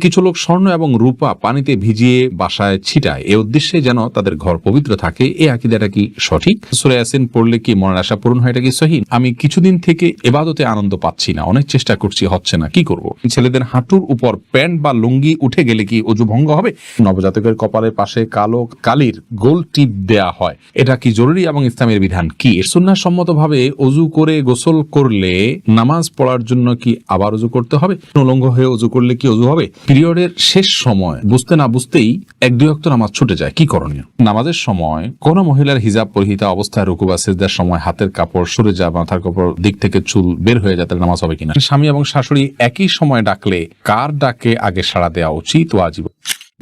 কিছু লোক স্বর্ণ এবং রূপা পানিতে ভিজিয়ে বাসায় ছিটায়, এ উদ্দেশ্যে যেন তাদের ঘর পবিত্র থাকে। এই আকীদাটা কি সঠিক? সূরা ইয়াসিন পড়লে কি মনের আশা পূরণ হয়? এটা কি সহিহ? আমি কিছুদিন থেকে ইবাদতে আনন্দ পাচ্ছি না, অনেক চেষ্টা করছি, হচ্ছে না, কি করব? ছেলেদের হাঁটুর উপর প্যান্ট বা লুঙ্গি উঠে গেলে কি ওযু ভঙ্গ হবে? নবজাতকের কপালের পাশে কালো কালির গোল টিপ দেয়া হয়, এটা কি জরুরি এবং ইসলামের বিধান কি? এর সুন্নাহ সম্মতভাবে ওযু করে গোসল করলে নামাজ পড়ার জন্য কি আবার ওযু করতে হবে? উলঙ্গ হয়ে ওযু করলে কি ওযু হবে? পিরিয়ডের শেষ সময় বুঝতে না বুঝতেই 1-2 ওয়াক্ত নামাজ ছুটে যায়, কি করণীয়? নামাজের সময় কোন মহিলার হিজাব পরিহিতা অবস্থায় রুকু বা সিজদার সময় হাতের কাপড় সরে যায়, মাথার কাপড় দিক থেকে চুল বের হয়ে যায়, তাহলে নামাজ হবে কিনা? স্বামী এবং শাশুড়ি একই সময় ডাকলে কার ডাকে আগে সাড়া দেওয়া উচিত, ওয়াজিব?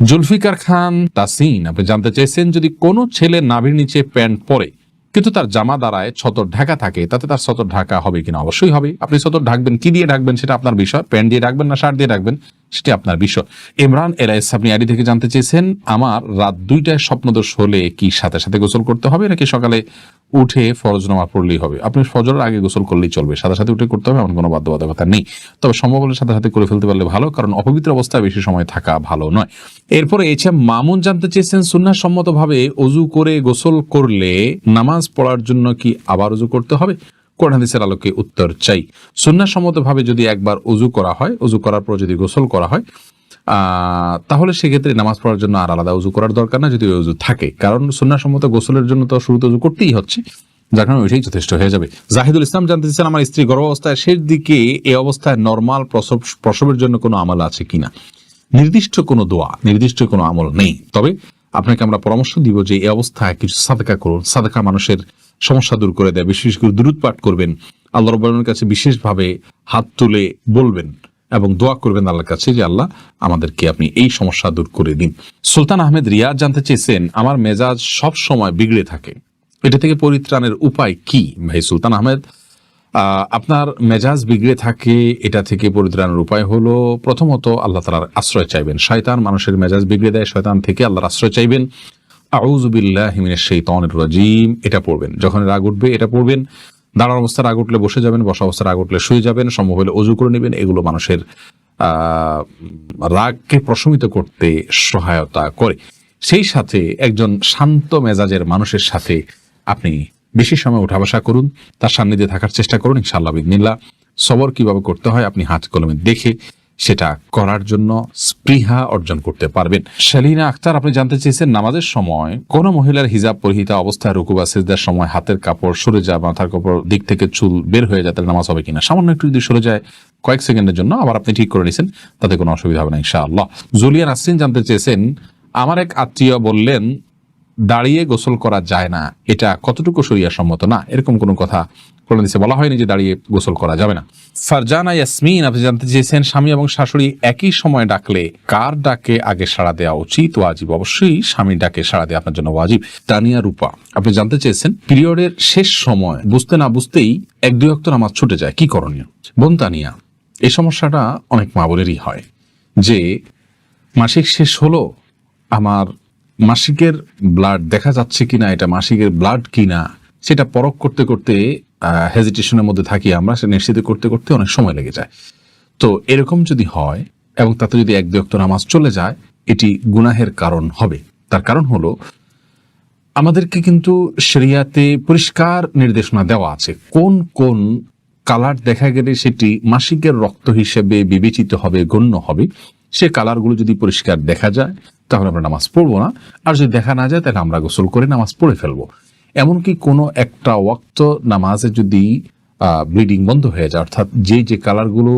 জুলফিকার খান তাসিন আপনি জানতে চেয়েছেন, যদি কোনো ছেলে নাভির নিচে প্যান্ট পরে কিন্তু তার জামা দ্বারায় ছতর ঢাকা থাকে, তাতে তার ছতর ঢাকা হবে কিনা? অবশ্যই হবে। আপনি ছতর ঢাকবেন, কি দিয়ে ঢাকবেন সেটা আপনার বিষয়। প্যান্ট দিয়ে ঢাকবেন না শার্ট দিয়ে ঢাকবেন সেটি আপনার বিষয়। ইমরান এলাইস আপনি আইডি থেকে জানতে চেয়েছেন, আমার রাত 2টায় স্বপ্নদোষ হলে কি সাথে সাথে গোসল করতে হবে নাকি সকালে উঠে ফরজ নামাজ পড়লেই হবে? আপনি ফজরের আগে গোসল করলেই চলবে, সাথে সাথে উঠে করতে হবে এমন কোনো বাধ্যবাধকতা নেই। তবে সম্ভব হলে সাথে সাথে করে ফেলতে পারলে ভালো, কারণ অপবিত্র অবস্থায় বেশি সময় থাকা ভালো নয়। এরপরে মামুন জানতে চেয়েছেন, সুন্নাহ সম্মতভাবে ওযু করে গোসল করলে নামাজ পড়ার জন্য কি আবার ওযু করতে হবে? কোরআন হাদিসের আলোকে উত্তর চাই। সুন্নাহ সম্মতভাবে যদি একবার ওযু করা হয়, ওযু করার পর যদি গোসল করা হয়, তাহলে সেক্ষেত্রে নামাজ পড়ার জন্য আর আলাদা ওযু করার দরকার না, যদি ওযু থাকে। কারণ সুন্নাহ সম্মত গোসলের জন্য তো শুরুতে ওযু করতেই হচ্ছে, যার কারণে ওইটাই যথেষ্ট হয়ে যাবে। জাহিদুল ইসলাম জানতে চাচ্ছেন, আমার স্ত্রী গর্ভাবস্থায় শেষ দিকে এই অবস্থায় নরমাল প্রসবের জন্য কোনো আমল আছে কিনা? নির্দিষ্ট কোনো দোয়া, নির্দিষ্ট কোনো আমল নেই। তবে আপনাকে আমরা পরামর্শ দিব যে এই অবস্থায় কিছু সাদকা করুন। সাদকা মানুষের সমস্যা দূর করে দেয়। বিশেষ করে দুরূদ পাঠ করবেন, আল্লাহ রাব্বুল আলামিনের কাছে বিশেষভাবে হাত তুলে বলবেন এবং দোয়া করবেন আল্লাহর কাছে যে আল্লাহ আমাদেরকে আপনি এই সমস্যা দূর করে দিন। সুলতান আহমেদ রিয়াজ জানতে চেয়েছেন, আমার মেজাজ সব সময় বিগড়ে থাকে, এটা থেকে পরিত্রাণের উপায় কি? ভাই সুলতান আহমেদ, আপনার মেজাজ বিগড়ে থাকে, এটা থেকে পরিত্রাণের উপায় হলো প্রথমত আল্লাহ তাআলার আশ্রয় চাইবেন। শয়তান মানুষের মেজাজ বিগড়ে দেয়, শয়তান থেকে আল্লাহর আশ্রয় চাইবেন। আউযু বিল্লাহি মিনাশ শাইতানির রাজীম এটা পড়বেন। যখন রাগ উঠবে এটা পড়বেন। দাঁড়ানো অবস্থায় রাগ উঠলে বসে যাবেন, বসা অবস্থায় রাগ উঠলে শুয়ে যাবেন, সম্ভব হলে ওযু করে নেবেন। এগুলো মানুষের রাগকে প্রশমিত করতে সহায়তা করে। সেই সাথে একজন শান্ত মেজাজের মানুষের সাথে আপনি বেশি সময় উঠা বসা করুন, তার সান্নিধ্যে থাকার চেষ্টা করুন, ইনশাআল্লাহ বিইذনিল্লাহ সবর কিভাবে করতে হয় আপনি হাত কলমে দেখে সেটা করার জন্য স্পৃহা অর্জন করতে পারবেন। শালিনা আক্তার আপনি জানতে চেয়েছেন, নামাজের সময় কোন মহিলার হিজাব পরিহিতা অবস্থায় রুকু বা সিজদার সময় হাতের কাপড় সরে যায়, মাথার কাপড় দিক থেকে চুল বের হয়ে যায়, তাহলে নামাজ হবে কিনা? সামান্য একটু যদি সরে যায় কয়েক সেকেন্ডের জন্য, আবার আপনি ঠিক করে নিছেন, তাতে কোনো অসুবিধা হবে না ইনশাআল্লাহ। জুলিয়া নাসরিন জানতে চেয়েছেন, আমার এক আত্মীয় বললেন দাঁড়িয়ে গোসল করা যায় না, এটা কতটুকু শরিয়া সম্মত? না, এরকম কোনো কথা কোরআন হাদিসে বলা হয়নি যে দাঁড়িয়ে গোসল করা যাবে না। ফারজানা ইয়াসমিন আপনি জানতে চেয়েছেন, স্বামী এবং শাশুড়ি একই সময় ডাকলে কার ডাকে আগে সাড়া দেওয়া উচিত, ওয়াজিব? অবশ্যই স্বামীর ডাকে সাড়া দেওয়া আপনার জন্য ওয়াজিব। তানিয়া রূপা আপনি জানতে চেয়েছেন, পিরিয়ডের শেষ সময় বুঝতে না বুঝতেই 1-2 ওয়াক্ত নামাজ ছুটে যায়, কি করণীয়? বোন তানিয়া, এই সমস্যাটা অনেক মা বোনেরই হয় যে মাসিক শেষ হলো, আমার মাসিকের ব্লাড দেখা যাচ্ছে কিনা, এটা মাসিকের ব্লাড কিনা সেটা পরখ করতে করতে হেজিটেশনের মধ্যে থাকি আমরা, সেটা নিশ্চিত করতে করতে অনেক সময় লেগে যায়। তো এরকম যদি হয় এবং তাতে যদি 1-2 ওয়াক্ত নামাজ চলে যায়, এটি গুনাহের কারণ হবে। তার কারণ হলো আমাদেরকে কিন্তু শরিয়াতে পরিষ্কার নির্দেশনা দেওয়া আছে কোন কোন কালার দেখা গেলে সেটি মাসিকের রক্ত হিসেবে বিবেচিত হবে, গণ্য হবে। সে কালারগুলো যদি পরিষ্কার দেখা যায় তাহলে আমরা নামাজ পড়বো না, আর যদি দেখা না যায় তাহলে আমরা গোসল করে নামাজ পড়ে ফেলবো। এমনকি কোনো একটা ওয়াক্ত নামাজে যদি ব্লিডিং বন্ধ হয়ে যায়, অর্থাৎ যে কালারগুলো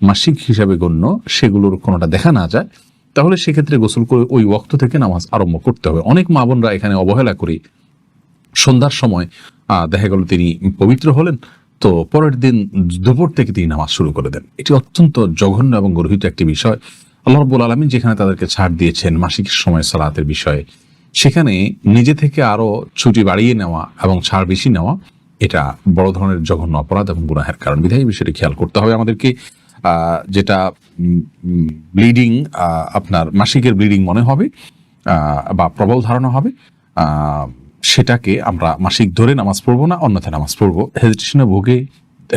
মাসিক হিসাবে গণ্য সেগুলোর কোনোটা দেখা না যায়, তাহলে সেক্ষেত্রে গোসল করে ওই ওয়াক্ত থেকে নামাজ আরম্ভ করতে হবে। অনেক মা বোনরা এখানে অবহেলা করি, সন্ধ্যার সময় দেখা গেল তিনি পবিত্র হলেন, তো পরের দিন দুপুর থেকে তিনি নামাজ শুরু করে দেন। এটি অত্যন্ত জঘন্য এবং গর্হিত একটি বিষয়। আল্লাহ রাব্বুল আলামিন যেখানে তাদেরকে ছাড় দিয়েছেন মাসিক সময় সালাতের বিষয়ে, সেখানে নিজে থেকে আরো ছুটি বাড়িয়ে নেওয়া এবং ছাড় বেশি নেওয়া এটা বড় ধরনের জঘন্য অপরাধ এবং গুনাহের কারণ। বিধায় বিষয়টি খেয়াল করতে হবে আমাদেরকে। যেটা ব্লিডিং আপনার মাসিকের ব্লিডিং মনে হবে বা প্রবল ধারণা হবে, সেটাকে আমরা মাসিক ধরে নামাজ পড়বো না, অন্যথায় নামাজ পড়বো। হেজিটেশনে ভোগে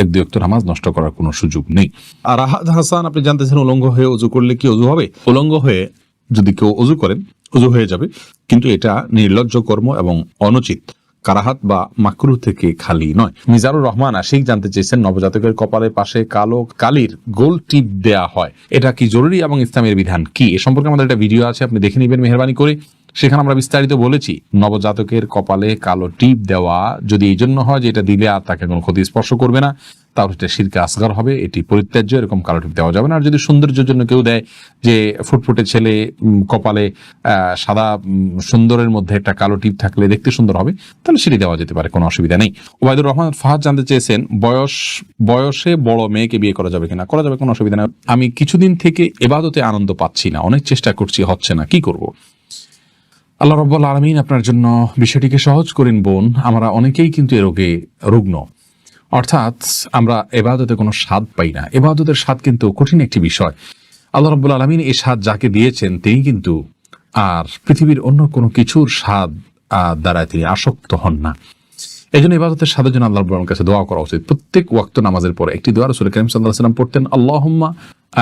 এক দুই ওয়াক্ত নামাজ নষ্ট করার কোনো সুযোগ নেই। আর রাহাত হাসান, আপনি জানতেছেন উলঙ্গ হয়ে অজু করলে কি অজু হবে? উলঙ্গ হয়ে যদি কেউ অজু করেন, অজু হয়ে যাবে, কিন্তু এটা নির্লজ্জ কর্ম এবং অনুচিত, কারাহাত বা মাকরুহ থেকে খালি নয়। মিজানুর রহমান আশিক জানতে চেয়েছেন, নবজাতকের কপালের পাশে কালো কালির গোল টিপ দেয়া হয়, এটা কি জরুরি এবং ইসলামের বিধান কি? এ সম্পর্কে আমাদের একটা ভিডিও আছে, আপনি দেখে নেবেন মেহেরবানি করে। সেখানে আমরা বিস্তারিত বলেছি, নবজাতকের কপালে কালো টিপ দেওয়া যদি এই জন্য হয় যে এটা দিলে আর তাকে কোনো ক্ষতি স্পর্শ করবে না, তাহলে এটা শিরকে আসগার হবে, এটি পরিত্যাজ্য, এরকম কালো টিপ দেওয়া যাবে না। আর যদি সৌন্দর্যের জন্য কেউ দেয়, যে ফুটফুটে ছেলে কপালে সাদা সুন্দরের মধ্যে একটা কালো টিপ থাকলে দেখতে সুন্দর হবে, তাহলে সেটি দেওয়া যেতে পারে, কোনো অসুবিধা নেই। ওবায়দুর রহমান ফাহাদ জানতে চেয়েছেন, বয়সে বড় মেয়েকে বিয়ে করা যাবে কিনা? করা যাবে, কোনো অসুবিধা নেই। আমি কিছুদিন থেকে ইবাদতে আনন্দ পাচ্ছি না, অনেক চেষ্টা করছি, হচ্ছে না, কি করব? আল্লাহ রাব্বুল আলামিন আপনার জন্য বিষয়টিকে সহজ করেন বোন। আমরা অনেকেই কিন্তু এ রোগে রুগ্ন, অর্থাৎ আমরা এবাদতে কোনো স্বাদ পাই না। এবাদতের স্বাদ কিন্তু কঠিন একটি বিষয়। আল্লাহ রাব্বুল আলামিন এই স্বাদ যাকে দিয়েছেন, তিনি কিন্তু আর পৃথিবীর অন্য কোনো কিছুর স্বাদ দ্বারা তিনি আসক্ত হন না। এই জন্য ইবাদতের স্বাদের জন্য আল্লাহ রাব্বুল আলামিনের কাছে দোয়া করা উচিত। প্রত্যেক ওয়াক্ত নামাজের পরে একটি দোয়া রাসূল কারীম সাল্লাল্লাহু আলাইহি ওয়াসাল্লাম পড়তেন, আল্লাহুম্মা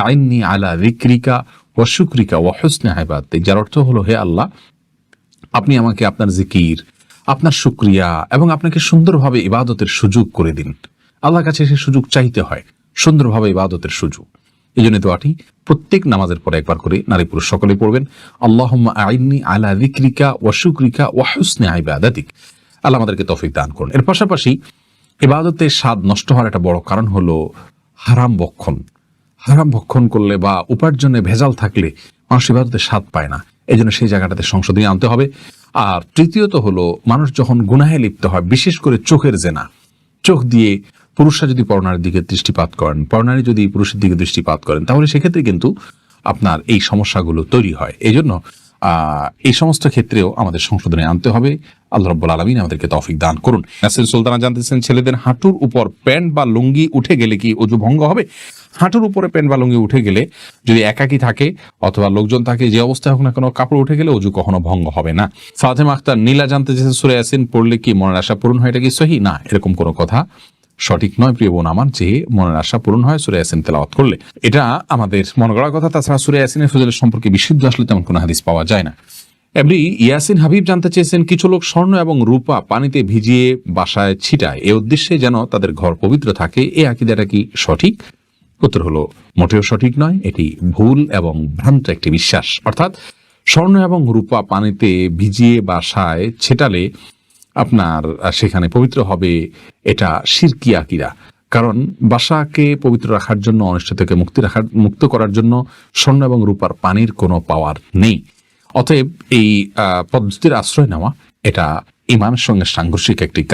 আইন্নি আলা যিকরিকা ওয়া শুকরিকা ওয়া হুসনি ইবাদাতিক, যার অর্থ হলো, হে আল্লাহ, আপনি আমাকে আপনার জিকির, আপনার শুকরিয়া এবং আপনাকে সুন্দরভাবে ইবাদতের সুযোগ করে দিন। আল্লাহর কাছে সে সুযোগ চাইতে হয়, সুন্দরভাবে ইবাদতের সুযোগ। এই জন্য দোয়াটি প্রত্যেক নামাজের পরে একবার করে নারী পুরুষ সকলেই পড়বেন, আল্লাহুম্মা আইন্নি আলা যিকরিকা ওয়া শুকরিকা ওয়া হুসনি ইবাদাতিক। আল্লাহ আমাদেরকে তৌফিক দান করুন। এর পাশাপাশি ইবাদতের স্বাদ নষ্ট হওয়ার একটা বড় কারণ হলো হারাম ভক্ষণ। হারাম ভক্ষণ করলে বা উপার্জনে ভেজাল থাকলে মানুষ ইবাদতের স্বাদ পায় না। এই জন্য সেই জায়গাটাতে সংশোধনী আনতে হবে। আর তৃতীয়ত হলো, মানুষ যখন গুনাহে লিপ্ত হয়, বিশেষ করে চোখের জেনা, চোখ দিয়ে পুরুষরা যদি পরনারীর দিকে দৃষ্টিপাত করেন, পরনারী যদি পুরুষের দিকে দৃষ্টিপাত করেন, তাহলে সেক্ষেত্রে কিন্তু আপনার এই সমস্যাগুলো তৈরি হয়। এই জন্য এই সমস্ত ক্ষেত্রেও আমাদের সংশোধনে আনতে হবে। আল্লাহ রাব্বুল আলামিন আমাদেরকে তৌফিক দান করুন। নাসির সুলতানা জানতেছেন, ছেলেদের হাঁটুর উপর প্যান্ট বা লুঙ্গি উঠে গেলে কি ওযু ভঙ্গ হবে? হাঁটুর উপরে প্যান্ট বা লুঙ্গি উঠে গেলে, যদি একাকী থাকে অথবা লোকজন থাকে, যে অবস্থায় হোক না কোনো, কাপড় উঠে গেলে ওযু কখনো ভঙ্গ হবে না। ফাতেমা আক্তার নীলা জানতে চেয়েছেন, সূরা ইয়াসিন পড়লে কি মনের আশা পূরণ হয়, এটা কি সহিহ? না, এরকম কোনো কথা সঠিক নয় প্রিয় বোন আমার, যে মনের আশা পূরণ হয় সূরা ইয়াসিন তেলাওয়াত করলে। এটা আমাদের মনে করার কথা। তাছাড়া সূরা ইয়াসিনের ফজিলত সম্পর্কে বিশুদ্ধ আসলে তেমন কোনো হাদিস পাওয়া যায় না। এমনি ইয়াসিন হাবিব জানতে চেয়েছেন, কিছু লোক স্বর্ণ এবং রূপা পানিতে ভিজিয়ে বাসায় ছিটায়, এ উদ্দেশ্যে যেন তাদের ঘর পবিত্র থাকে, এই আকীদাটা কি সঠিক? উত্তর হলো, মোটেও সঠিক নয়। এটি ভুল এবং ভ্রান্ত একটি বিশ্বাস। অর্থাৎ স্বর্ণ এবং রূপা পানিতে ভিজিয়ে বাসায় ছেটালে আপনার সেখানে পবিত্র হবে, এটা শিরকি আকীদা। কারণ বাসাকে পবিত্র রাখার জন্য, অনিষ্ট থেকে মুক্ত করার জন্য স্বর্ণ এবং রূপার পানির কোনো পাওয়ার নেই। অতএব এই পদ্ধতির আশ্রয় নেওয়া, এটা ঈমানের সঙ্গে সাংঘর্ষিক একটি কাজ।